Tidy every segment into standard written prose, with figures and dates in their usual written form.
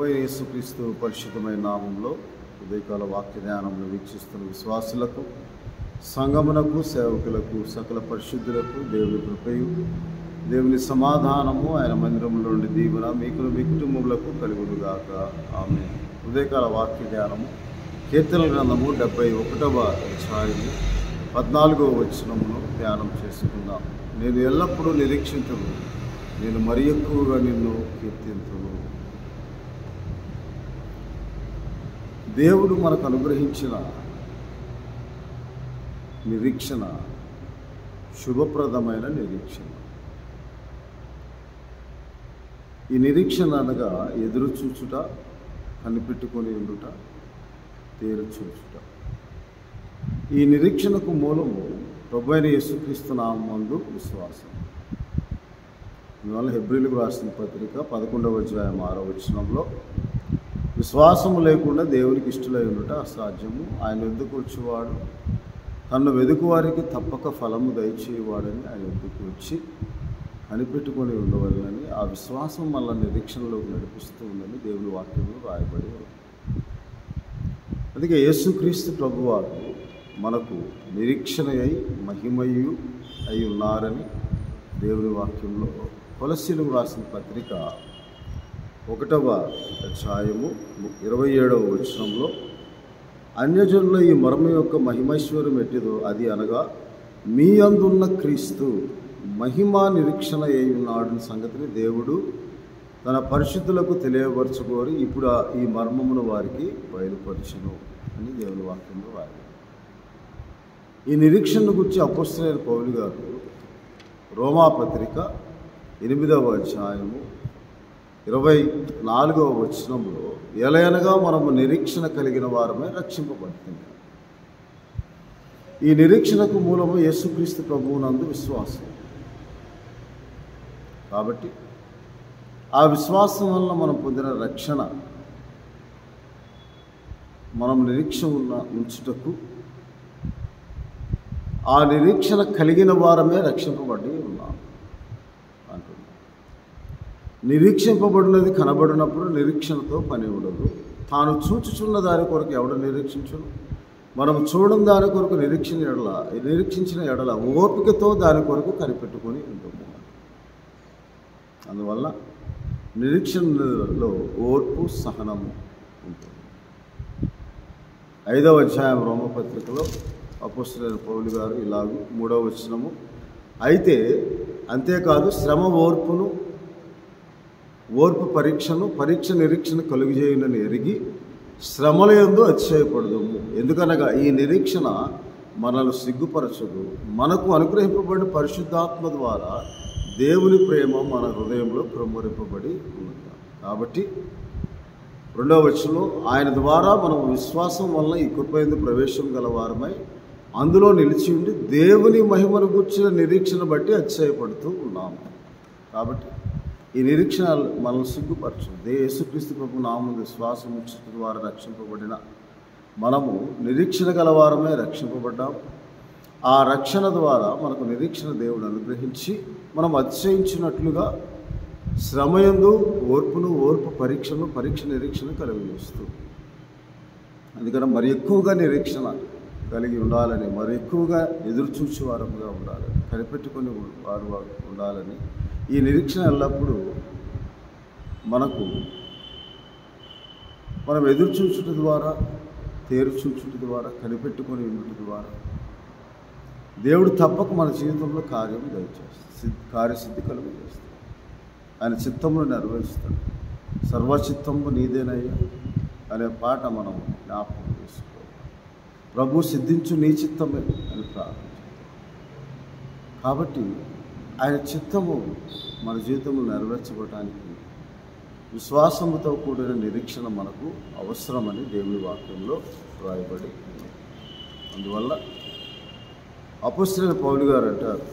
యేసుక్రీస్తు పరిశుద్ధమైన నామంలో ఉదయకాల వాక్య ధ్యానంలో వీక్షిస్తున్న విశ్వాసులకు, సంగమునకు, సేవకులకు, సకల పరిశుద్ధులకు దేవుని కృపయు, దేవుని సమాధానము, ఆయన మందిరంలో నుండి దీవెన మీకు మీ కుటుంబములకు కలుగునుగాక. ఆమేన్. ఉదయకాల వాక్య ధ్యానము కీర్తనల గ్రంథము 71వ అధ్యాయము 14వ వచనమును ధ్యానం చేసుకుందాం. నేను ఎల్లప్పుడూ నిరీక్షింతును, నేను మరి ఎక్కువగా నిన్ను కీర్తింతును. దేవుడు మనకు అనుగ్రహించిన నిరీక్షణ శుభప్రదమైన నిరీక్షణ. ఈ నిరీక్షణ అనగా ఎదురు చూచుట, కనిపెట్టుకొని ఉండుట, తేరు చూచుట. ఈ నిరీక్షణకు మూలము ప్రభువైన యేసుక్రీస్తు నామమునందు విశ్వాసం. అందువల్ల హెబ్రీయులకు రాసిన పత్రిక 11వ అధ్యాయం 6వ వచనంలో, విశ్వాసము లేకుండా దేవునికి ఇష్టలై ఉండుట అసాధ్యము, ఆయన వద్దకు వచ్చేవాడు తన్ను వెదుకు వారికి తప్పక ఫలము దయచేవాడని ఆయన వద్దకు వచ్చి కనిపెట్టుకొని ఉండవలనని, ఆ విశ్వాసం మళ్ళా నిరీక్షణలోకి నడిపిస్తూ ఉందని దేవుని వాక్యంలో రాయబడి ఉంది. అందుకే యేసుక్రీస్తు ప్రభువారు మనకు నిరీక్షణ అయి మహిమయు అయి ఉన్నారని దేవుని వాక్యంలో కొలస్సీలకు రాసిన పత్రిక 1వ అధ్యాయము 27వ వచనంలో, అన్యజనుల ఈ మర్మ యొక్క మహిమైశ్వర్యం ఎట్టిదో అది అనగా మీ అందున్న క్రీస్తు మహిమా నిరీక్షణ అయి ఉన్నాడని సంగతిని దేవుడు తన పరిశుద్ధులకు తెలియపరచుకోరి ఇప్పుడు ఈ మర్మమును వారికి బయలుపరచును అని దేవుని వాక్యంలో రాయాలి. ఈ నిరీక్షణ గురించి అపోస్తలుడైన పౌలు గారు రోమాపత్రిక 8వ అధ్యాయము 24వ వచనంలో, ఎలయనగా మనము నిరీక్షణ కలిగిన వారమే రక్షింపబడుతుంది. ఈ నిరీక్షణకు మూలము యేసుక్రీస్తు ప్రభువునందు విశ్వాసం. కాబట్టి ఆ విశ్వాసం వల్ల మనం పొందిన రక్షణ, మనం నిరీక్షణ ఉంచుటకు, ఆ నిరీక్షణ కలిగిన వారమే రక్షింపబడి ఉన్నాం అంటున్నాం. నిరీక్షింపబడినది కనబడినప్పుడు నిరీక్షణతో పని ఉండదు. తాను చూచుచున్న దాని కొరకు ఎవడు నిరీక్షించును? మనం చూడని దాని కొరకు నిరీక్షించిన ఎడల ఓపికతో దాని కొరకు కనిపెట్టుకొని ఉంటాము. అందువల్ల నిరీక్షణలో ఓర్పు, సహనము ఉంటుంది. 5వ అధ్యాయం రోమపత్రికలో అపోస్తలుడైన పౌలు గారు ఇలాగూ 3వ వచనము, అయితే అంతేకాదు శ్రమ ఓర్పు పరీక్షను, పరీక్ష నిరీక్షణ కలుగజేయునని ఎరిగి శ్రమల యందు అతిశయపడదుము. ఎందుకనగా ఈ నిరీక్షణ మనల్ని సిగ్గుపరచదు, మనకు అనుగ్రహింపబడిన పరిశుద్ధాత్మ ద్వారా దేవుని ప్రేమ మన హృదయంలో క్రొమ్మరింపబడి ఉంది. కాబట్టి 2వ వచనంలో, ఆయన ద్వారా మనం విశ్వాసం వలన ఈ కృపయందు ప్రవేశం గలవారమై అందులో నిలిచి ఉండి దేవుని మహిమను గూర్చిన నిరీక్షణ బట్టి అతిశయపడుతూ ఉన్నాము. కాబట్టి ఈ నిరీక్షణ మనల్ని సిగ్గుపరచదు. యేసుక్రీస్తు ప్రభు నామమున విశ్వాసం ఉంచడం ద్వారా రక్షింపబడిన మనము నిరీక్షణ గలవారమే రక్షింపబడ్డాం. ఆ రక్షణ ద్వారా మనకు నిరీక్షణ దేవుడు అనుగ్రహించి మనం అతిశయించినట్లుగా శ్రమయందు ఓర్పు పరీక్షను, పరీక్ష నిరీక్షణ కలుగజేస్తూ, అందుకని మరి ఎక్కువగా నిరీక్షణ కలిగి ఉండాలని, మరి ఎక్కువగా ఎదురు చూసే వారముగా ఉండాలని, కనిపెట్టుకుని వారు ఉండాలని, ఈ నిరీక్షణ ఎల్లప్పుడూ మనం ఎదురు చూచుట ద్వారా, తేరు చూచుట ద్వారా, కనిపెట్టుకొని ఉండుట ద్వారా దేవుడు తప్పక మన జీవితంలో కార్యసిద్ధి కలుగజేస్తాడు. ఆయన చిత్తమును నెరవేరుస్తాడు. సర్వచిత్తము నీదేనయ్యా అనే పాట మనం జ్ఞాపకం చేసుకోవాలి. ప్రభు సిద్ధించు నీ చిత్తమే అని ప్రార్థించాలి. కాబట్టి ఆయన చిత్తము మన జీవితంలో నెరవేర్చబడటానికి విశ్వాసముతో కూడిన నిరీక్షణ మనకు అవసరమని దేవుని వాక్యంలో రాయబడి ఉంది. అందువల్ల అపోస్తలుడైన పౌలు గారు అంటారు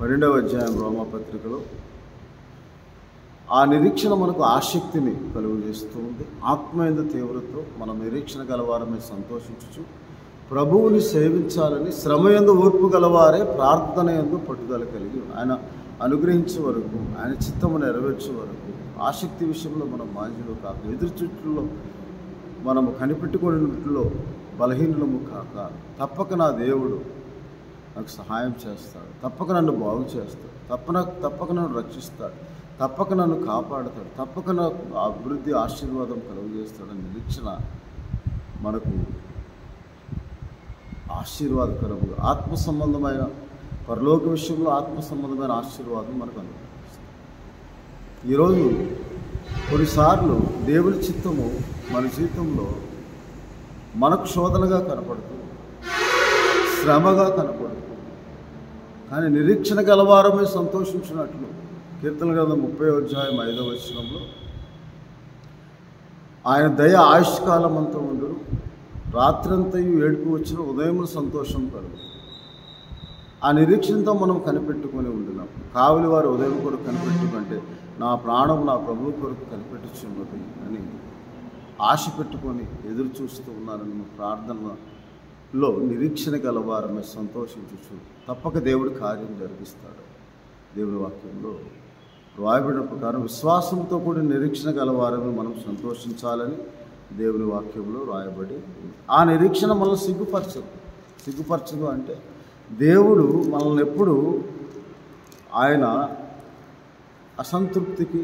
12వ అధ్యాయం రోమాపత్రికలో, ఆ నిరీక్షణ మనకు ఆసక్తిని కలుగజేస్తూ ఉంది. ఆత్మయందు తీవ్రతో మనం నిరీక్షణ గలవారమే సంతోషించుచు ప్రభువుని సేవించాలని శ్రమయందు ఓర్పు గలవారే ప్రార్థన యందు పట్టుదల కలిగి ఆయన అనుగ్రహించే వరకు, ఆయన చిత్తము నెరవేర్చే వరకు ఆసక్తి విషయంలో మనం మాంద్యులు కాక, ఎదురు చుట్టులో మనము కనిపెట్టుకున్నట్లో బలహీనులము కాక, తప్పక నా దేవుడు నాకు సహాయం చేస్తాడు, తప్పక నన్ను బాగు చేస్తాడు, తప్పక నన్ను రక్షిస్తాడు, తప్పక నన్ను కాపాడుతాడు, తప్పక నాకు అభివృద్ధి ఆశీర్వాదం కలుగజేస్తాడని నిరీక్షణ మనకు ఆశీర్వాదకరముగా ఆత్మ సంబంధమైన పరలోక విషయంలో ఆత్మ సంబంధమైన ఆశీర్వాదం మనకు అనుగ్రహిస్తుంది. ఈరోజు కొన్నిసార్లు దేవుని చిత్తము మన జీవితంలో మనకు శోధనగా కనపడుతుంది, శ్రమగా కనపడుతుంది. కానీ నిరీక్షణ గలవారమే సంతోషించినట్లు కీర్తన గ్రంథం 30 అధ్యాయం 5వ వచనంలో ఆయన దయ ఆయుష్కాలం అంతా ఉండును, రాత్రంతయు ఏడుపు వచ్చిన ఉదయం సంతోషం కలుగు. ఆ నిరీక్షణతో మనం కనిపెట్టుకొని ఉంటున్నాం. కావలి వారు ఉదయం కొరకు కనిపెట్టుకుంటే నా ప్రాణం నా ప్రభువు కొరకు కనిపెట్టుచున్నది అని ఆశ పెట్టుకొని ఎదురు చూస్తూ ఉన్నానని ప్రార్థనలో నిరీక్షణ గలవారమే సంతోషించు, తప్పక దేవుడు కార్యం జరిగిస్తాడు. దేవుని వాక్యంలో రాయబడిన ప్రకారం విశ్వాసంతో కూడిన నిరీక్షణ గలవారమే మనం సంతోషించాలని దేవుని వాక్యంలో రాయబడి, ఆ నిరీక్షణ మనల్ని సిగ్గుపరచదు అంటే దేవుడు మనల్ని ఎప్పుడు ఆయన అసంతృప్తికి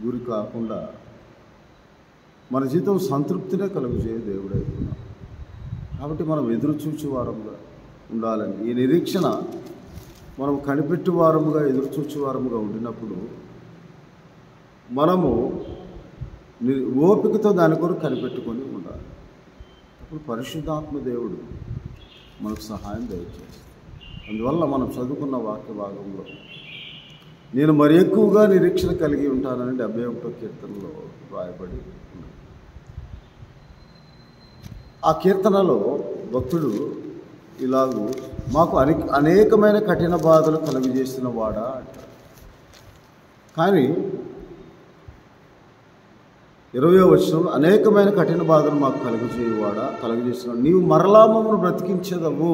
గురి కాకుండా మన జీవితం సంతృప్తినే కలుగజేయ దేవుడు అవుతున్నాం. కాబట్టి మనం ఎదురు చూచే వారంగా ఉండాలని, ఈ నిరీక్షణ మనం కనిపెట్టు వారముగా ఎదురు చూచే వారముగా ఉండినప్పుడు మనము ఓపికతో దాని కొరకు కనిపెట్టుకొని ఉండాలి. అప్పుడు పరిశుద్ధాత్మ దేవుడు మనకు సహాయం దయచేస్తాడు. అందువల్ల మనం చదువుకున్న వాక్య భాగంలో నేను మరి ఎక్కువగా నిరీక్షణ కలిగి ఉంటానని 71వ కీర్తనలో రాయబడి ఉంది. ఆ కీర్తనలో భక్తుడు ఇలాగూ మాకు అనేకమైన కఠిన బాధలు కలుగజేసిన వాడా అంటారు. కానీ 20వ వచనంలో అనేకమైన కఠిన బాధలు మాకు కలుగజేసిన నీవు మరలా మమ్మల్ని బ్రతికించేదవు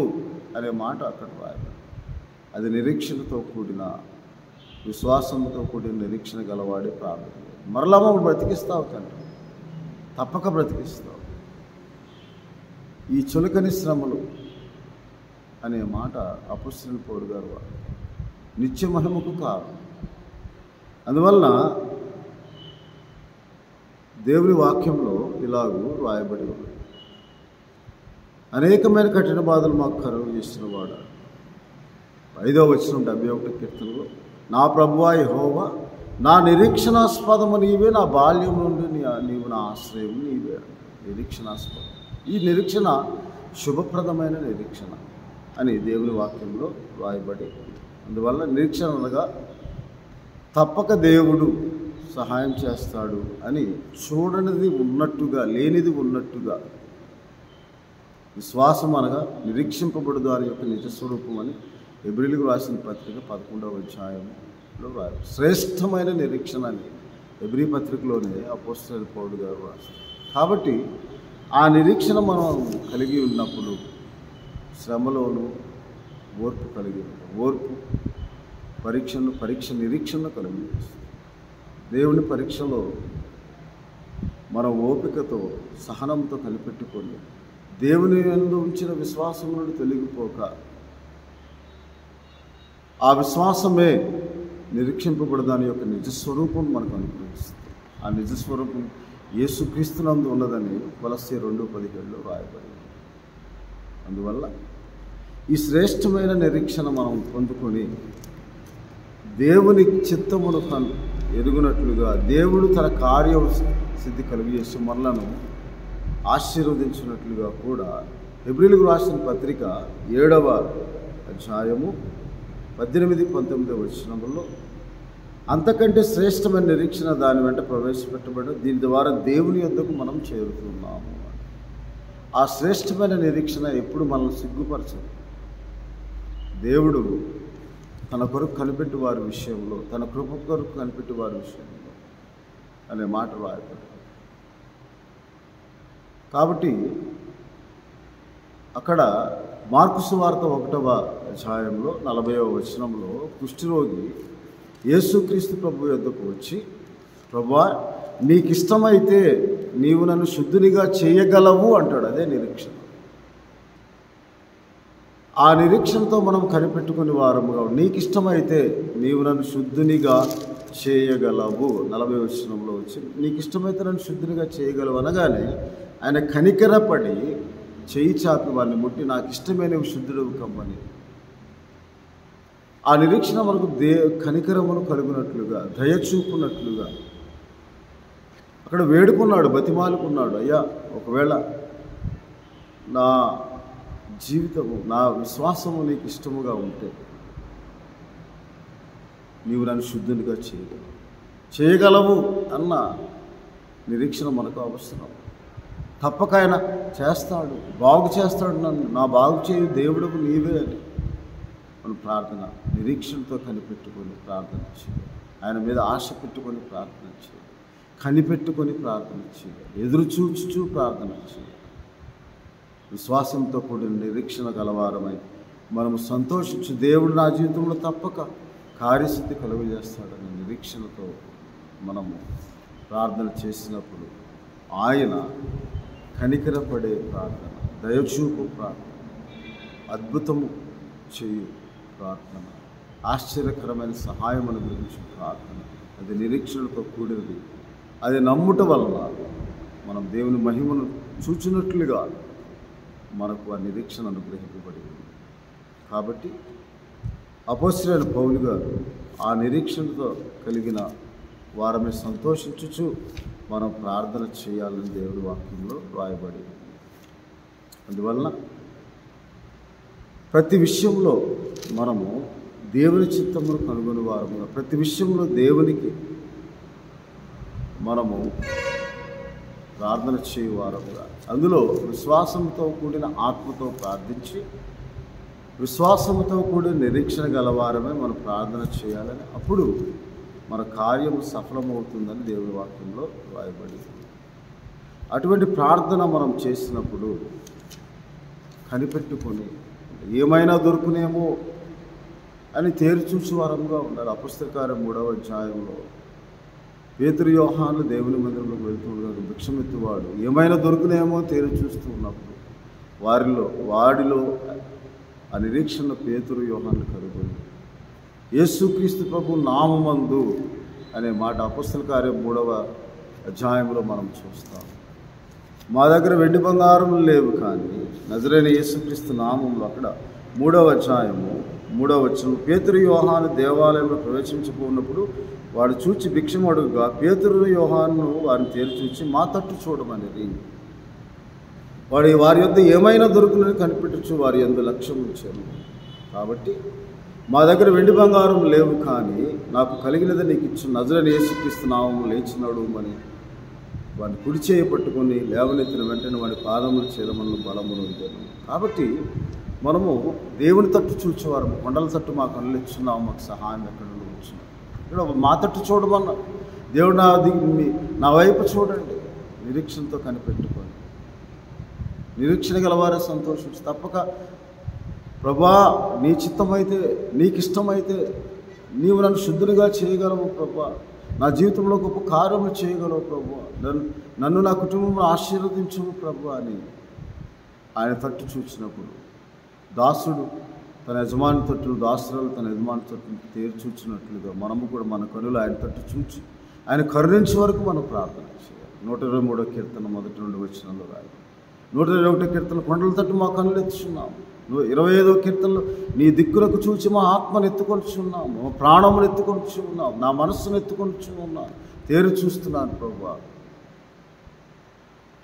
అనే మాట అక్కడ రాయబడి, అది నిరీక్షణతో కూడిన విశ్వాసంతో కూడిన నిరీక్షణ గలవాడే ప్రార్థన. మరలా మమ్మల్ని బ్రతికిస్తావు తండ్రి, తప్పక బ్రతికిస్తావు. ఈ చులకని శ్రమలు అనే మాట అపొస్తలుడైన పౌలు గారు వారు నిత్య మహిమకు కాదు. అందువలన దేవుని వాక్యంలో ఇలాగూ రాయబడి ఉంది, అనేకమైన కఠిన బాధలు మాకు కలుగు చేసిన వాడు. 5వ వచనం 71వ కీర్తనలో నా ప్రభువా యెహోవా నా నిరీక్షణాస్పదము నీవే, నా బాల్యం నుండి నీవు నా ఆశ్రయం నీవే. నిరీక్షణాస్పదం, ఈ నిరీక్షణ శుభప్రదమైన నిరీక్షణ అని దేవుని వాక్యంలో రాయబడి. అందువల్ల నిరీక్షణ అనగా తప్పక దేవుడు సహాయం చేస్తాడు అని, చూడనిది ఉన్నట్టుగా లేనిది ఉన్నట్టుగా, విశ్వాసం అనగా నిరీక్షింపబడు దాని యొక్క నిజస్వరూపం అని హెబ్రీయులకు రాసిన పత్రిక 11వ అధ్యాయంలో రాయాలి. శ్రేష్టమైన నిరీక్షణ అని హెబ్రీ పత్రికలోనే అపొస్తలుడైన పౌలు గారు రాశారు. కాబట్టి ఆ నిరీక్షణ మనం కలిగి ఉన్నప్పుడు శ్రమలోను ఓర్పు కలిగి ఉంటాం. ఓర్పు పరీక్ష నిరీక్షణ కలిగి చేస్తుంది. దేవుని పరీక్షలో మన ఓపికతో సహనంతో కనిపెట్టుకొని దేవుని యందు ఉంచిన విశ్వాసం నుండి తొలగిపోక, ఆ విశ్వాసమే నిరీక్షింపబడి దాని యొక్క నిజస్వరూపం మనకు అనుగ్రహిస్తుంది. ఆ నిజస్వరూపం యేసుక్రీస్తునందు ఉన్నదని కొలస్సీ 2:17లో రాయబడింది. అందువల్ల ఈ శ్రేష్టమైన నిరీక్షణ మనం పొందుకొని దేవుని చిత్తమును ఎరుగునట్లుగా దేవుడు తన కార్య సిద్ధి కలుగజేసి మనలను ఆశీర్వదించినట్లుగా కూడా హెబ్రీయులకు రాసిన పత్రిక 7వ అధ్యాయము 18-19 వచనములలో అంతకంటే శ్రేష్టమైన నిరీక్షణ దాని వెంట ప్రవేశపెట్టబడి దీని ద్వారా దేవుని యొద్దకు మనం చేరుతున్నాము. ఆ శ్రేష్టమైన నిరీక్షణ ఎప్పుడు మనల్ని సిగ్గుపరచదు. దేవుడు తన కొరకు కనిపెట్టి వారి విషయంలో, తన కృప కొరకు కనిపెట్టి వారి విషయంలో అనే మాట రాయబడింది. కాబట్టి అక్కడ మార్కు సువార్త 1వ అధ్యాయంలో 40వ వచనంలో కుష్ఠరోగి యేసుక్రీస్తు ప్రభు యొద్దకు వచ్చి, ప్రభువా నీకు ఇష్టమైతే నీవు నన్ను శుద్ధునిగా చేయగలవు అంటాడు. అదే నిరీక్షణ. ఆ నిరీక్షణతో మనం కనిపెట్టుకుని వారముగా, నీకు ఇష్టమైతే నీవు నన్ను శుద్ధునిగా చేయగలవు. 40వ వచనంలో వచ్చి నీకు ఇష్టమైతే నన్ను శుద్ధునిగా చేయగలవు అనగానే ఆయన కనికరపడి చేయి చాపి వారిని ముట్టి నాకు ఇష్టమే నువ్వు శుద్ధుడవు కమ్మని. ఆ నిరీక్షణ మనకు కనికరమును కలుగునట్లుగా, దయచూపునట్లుగా అక్కడ వేడుకున్నాడు, బతిమాలుకున్నాడు. అయ్యా, ఒకవేళ నా జీవితము, నా విశ్వాసము నీకు ఇష్టముగా ఉంటే నీవు నన్ను శుద్ధునిగా చేయగలవు అన్న నిరీక్షణ మనకు అవసరం. తప్పక ఆయన చేస్తాడు, బాగు చేస్తాడు. నన్ను నా బాగు చేయు దేవుడుకు నీవే అని మనం ప్రార్థన నిరీక్షణతో కనిపెట్టుకొని ప్రార్థన చేయాలి. ఆయన మీద ఆశ పెట్టుకొని ప్రార్థన చేయాలి. కనిపెట్టుకొని ప్రార్థన చేయాలి. ఎదురు చూచుచూ ప్రార్థన చేయాలి. విశ్వాసంతో కూడిన నిరీక్షణ గలవారమై మనము సంతోషించి దేవుడు నా జీవితంలో తప్పక కార్యసిద్ధి కలుగజేస్తాడనే నిరీక్షణతో మనము ప్రార్థన చేసినప్పుడు ఆయన కనికరపడే ప్రార్థన, దయచూపు ప్రార్థన, అద్భుతము చేయు ప్రార్థన, ఆశ్చర్యకరమైన సహాయం గురించి ప్రార్థన, అది నిరీక్షణతో కూడినది. అది నమ్ముట వలన మనం దేవుని మహిమను చూచినట్లుగా మనకు ఆ నిరీక్షణ అనుగ్రహింపబడింది. కాబట్టి అపోస్తలుడైన పౌలు గారు ఆ నిరీక్షణతో కలిగిన వారమే సంతోషించుచు మనం ప్రార్థన చేయాలని దేవుడి వాక్యంలో రాయబడి. అందువలన ప్రతి విషయంలో మనము దేవుని చిత్తమును కనుగొని వారముగా, ప్రతి విషయంలో దేవునికి మనము ప్రార్థన చేయువారముగా, అందులో విశ్వాసంతో కూడిన ఆత్మతో ప్రార్థించి విశ్వాసంతో కూడిన నిరీక్షణ గలవారమే మనం ప్రార్థన చేయాలని, అప్పుడు మన కార్యము సఫలమవుతుందని దేవుని వాక్యంలో రాయబడింది. అటువంటి ప్రార్థన మనం చేసినప్పుడు కనిపెట్టుకొని ఏమైనా దొరుకునేమో అని తేరిచూచు వారంగా ఉండాలి. అపొస్తలుల కార్యం 3వ అధ్యాయంలో పేతురు యోహాను దేవుని మందిరంలోకి వెళ్తుండగా భిక్షమెత్తువాడు ఏమైనా దొరుకునేమో తేరి చూస్తూ ఉన్నప్పుడు వాడిలో ఆ నిరీక్షణ పేతురు యోహాను కలుగుతుంది. యేసుక్రీస్తు ప్రభు నామమందు అనే మాట అపొస్తలుల కార్యం 3వ అధ్యాయంలో మనం చూస్తాం. మా దగ్గర వెండి బంగారం లేవు, కానీ నజరైన యేసుక్రీస్తు నామంలో, అక్కడ 3వ అధ్యాయము 3వ వచనం, పేతురు యోహాను దేవాలయంలో ప్రవేశించబోన్నప్పుడు వాడు చూచి భిక్షమడుగా పేతురు యోహాను వారిని తేరి చూచి మా తట్టు చూడమనేది. వారి యొద్ద ఏమైనా దొరుకునని కనిపెట్టచ్చు వారి యందు లక్ష్యం ఉంచారు. కాబట్టి మా దగ్గర వెండి బంగారం లేవు, కానీ నాకు కలిగినది నీకు ఇచ్చిన నజరైన యేసుక్రీస్తు నామములో లేచినాడు అని వాడిని కుడి చేయి పట్టుకొని లేవనెత్తిన వెంటనే వాడి పాదములు చేరమని బలమును ఉంచాను. కాబట్టి మనము దేవుని తట్టు చూచేవారు. కొండల తట్టు మా కళ్ళు ఇచ్చున్నాము, మాకు సహాయం ఎక్కడ వచ్చినాం. ఇక్కడ మా తట్టు చూడమన్నా దేవుడు నా వైపు చూడండి, నిరీక్షణతో కనిపెట్టుకొని నిరీక్షణ గలవారే సంతోషించి తప్పక ప్రభా నీ చిత్తమైతే, నీకు ఇష్టమైతే నీవు నన్ను శుద్ధునిగా చేయగలవు ప్రభా, నా జీవితంలో గొప్ప కార్యములు చేయగలవు ప్రభా, నన్ను నా కుటుంబం ఆశీర్వదించవు ప్రభా అని ఆయన తట్టు చూచినప్పుడు దాసుడు తన యజమాని తట్టు, దాసురాలు తన యజమాని తట్టు తేరి చూచినట్లుగా మనము కూడా మన కనులు ఆయన తట్టు చూచి ఆయన కరుణించే వరకు మనం ప్రార్థన చేయాలి. 123వ కీర్తన 1-2 వచనంలో రాయాలి. 121వ కీర్తన కొండల తట్టు మా కనులు ఎత్తుచున్నాము. 25వ కీర్తనలో నీ దిక్కులకు చూచి మా ఆత్మను ఎత్తుకొనిచున్నాము, మా ప్రాణమును ఎత్తుకొనిచున్నాము, నా మనస్సును ఎత్తుకొనిచున్నాను, తేరు చూస్తున్నాను ప్రభా.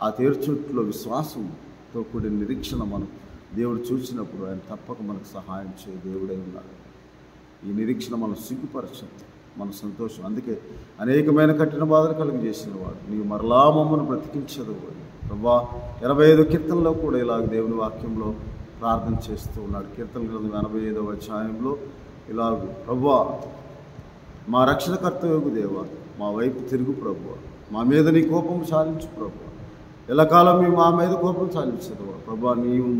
ఆ తేరుచూట్లో విశ్వాసంతో కూడిన నిరీక్షణ మనం దేవుడు చూసినప్పుడు ఆయన తప్పక మనకు సహాయం చేయ దేవుడై ఉన్నాడు. ఈ నిరీక్షణ మనం సిగ్గుపరచదు, మన సంతోషం. అందుకే అనేకమైన కఠిన బాధలు కలుగజేసిన వాడు నీవు మరలా మమ్మను బ్రతికించదు అని ప్రభా. 85వ కీర్తనలో కూడా ఇలాగ దేవుని వాక్యంలో ప్రార్థన చేస్తూ ఉన్నాడు. కీర్తన గ్రంథం 85వ అధ్యాయంలో ఇలాగ, ప్రభువా మా రక్షణకర్తవ్యకు దేవా, మా వైపు తిరుగు ప్రభువా, మా మీద నీ కోపం చాలించు ప్రభువా, ఎల్లకాలం మా మీద కోపం చాలించదు ప్రభువా, నీవు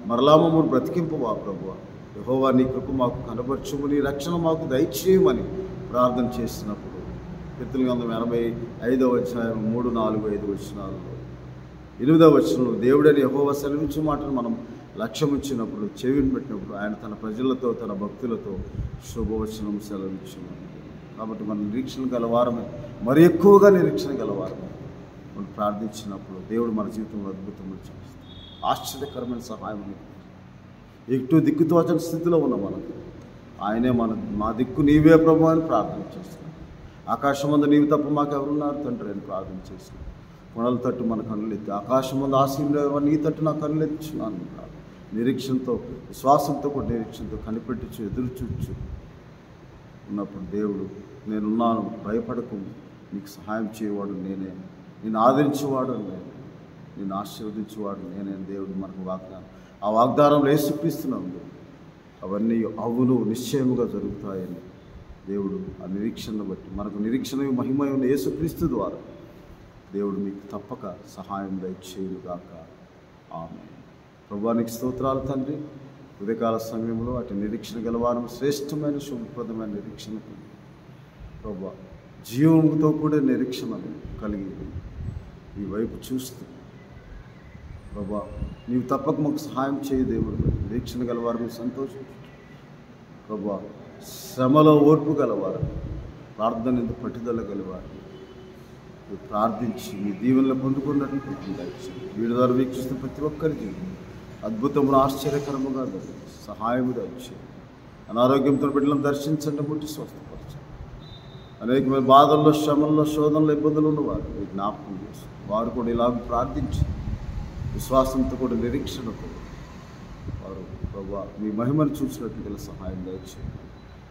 మరలా మమ్మల్ని బ్రతికింపువా ప్రభువా. యెహోవా నీ కృప మాకు కనబరచుము, నీ రక్షణ మాకు దయచేయమని ప్రార్థన చేసినప్పుడు కీర్తన గ్రంథం 85వ అధ్యాయం 3, 4, 5 వచనాలలో 8వ వచనంలో దేవుడని యెహోవా సెలవించు మాటను మనం లక్ష్యం ఇచ్చినప్పుడు, చెవిని పెట్టినప్పుడు ఆయన తన ప్రజలతో తన భక్తులతో శుభవచనం సెలవించున్నాడు. కాబట్టి మన నిరీక్షణ గలవారమే, మరి ఎక్కువగా నిరీక్షణ గలవారమే మనం ప్రార్థించినప్పుడు దేవుడు మన జీవితంలో అద్భుతములు చేస్తాడు. ఆశ్చర్యకరమైన సహాయం. ఎటు దిక్కుతోచని స్థితిలో ఉన్న మనకు ఆయనే మా దిక్కు నీవే ప్రభు అని ప్రార్థన చేస్తున్నాం. ఆకాశం మందు నీవు తప్ప మాకెవరున్నారు తండ్రి అని ప్రార్థన చేస్తున్నాం. కొనల తట్టు మన కన్నులెత్తి, ఆకాశం మందు ఆశీర్వాదం నీ తట్టు నా కన్నులెత్తున్నాను. నిరీక్షణతో, విశ్వాసంతో కూడా నిరీక్షణతో కనిపెట్టుచు ఎదురు చూచు ఉన్నప్పుడు దేవుడు నేనున్నాను, భయపడకు, నీకు సహాయం చేయవాడు నేనే, నేను ఆదరించేవాడు నేనే, నేను ఆశీర్వదించేవాడు నేనే. దేవుడు మనకు వాగ్దానం, ఆ వాగ్దానంలో యేసుక్రీస్తున్నాం. అవన్నీ అవును నిశ్చయముగా జరుగుతాయని దేవుడు ఆ నిరీక్షణను బట్టి, మనకు నిరీక్షణ మహిమ ఉన్న యేసుక్రీస్తు ద్వారా దేవుడు మీకు తప్పక సహాయం దయచేయుగాక. ఆమేన్. ప్రభువానికి స్తోత్రాలు తండ్రి. ఉదయకాల సమయంలో అటు నిరీక్షణ గలవారం శ్రేష్టమైన శుభప్రదమైన నిరీక్షణ ప్రభువా, జీవంతో కూడా నిరీక్షణ కలిగి ఈ వైపు చూస్తూ ప్రభువా నీవు తప్పక మాకు సహాయం చేయ దేవుడు. నిరీక్షణ గలవారు సంతోషించు ప్రభువా, శ్రమలో ఓర్పు గలవారు, ప్రార్థన ఎందుకు పట్టుదల గలవారు ప్రార్థించి మీ దీవెనలు పొందుకున్నట్టు వీడి ద్వారా వీక్షిస్తున్న ప్రతి ఒక్కరికి అద్భుతమును ఆశ్చర్యకరముగా సహాయము దయచి అనారోగ్యంతో బిడ్డలను దర్శించండి, ముట్టి స్వస్థపరచండి. అనేకమైన బాధల్లో, శ్రమల్లో, శోధనలో, ఇబ్బందులు ఉన్నవారు మీ జ్ఞాపకం చేసి వారు కూడా ఇలాగ ప్రార్థించి విశ్వాసంతో కూడా నిరీక్షణతో వారు ప్రభువా మీ మహిమను చూసినట్టు గల సహాయం దయచేయండి.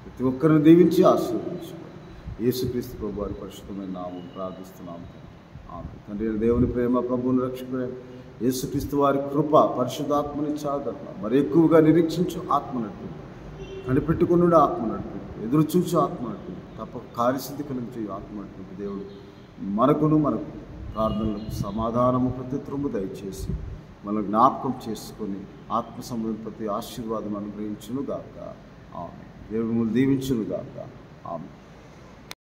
ప్రతి ఒక్కరిని దీవించి ఆశీర్వదించండి. యేసుక్రీస్తు ప్రభు వారి పరిశుద్ధమైన నామం ప్రార్థిస్తున్నాము. ఆమేన్. తండ్రి దేవుని ప్రేమ, ప్రభువుని రక్షకుడైన యేసుక్రీస్తు వారి కృప, పరిశుద్ధాత్మని ఆదరణ, మరి ఎక్కువగా నిరీక్షించు ఆత్మ నడిపి, కనిపెట్టుకున్నాడు ఆత్మ నడిపి, ఎదురు చూచు ఆత్మ నడిపి, తప్ప కార్యసిద్ధి కలిగించే ఆత్మ నడిపి దేవుడు మనకు ప్రార్థనలకు సమాధానము ప్రత్యుత్తరము దయచేసి మనం జ్ఞాపకం చేసుకొని ఆత్మ సంబంధం ప్రతి ఆశీర్వాదం అనుగ్రహించును గాక. ఆమేన్. దేవుడు దీవించును గాక. ఆమేన్.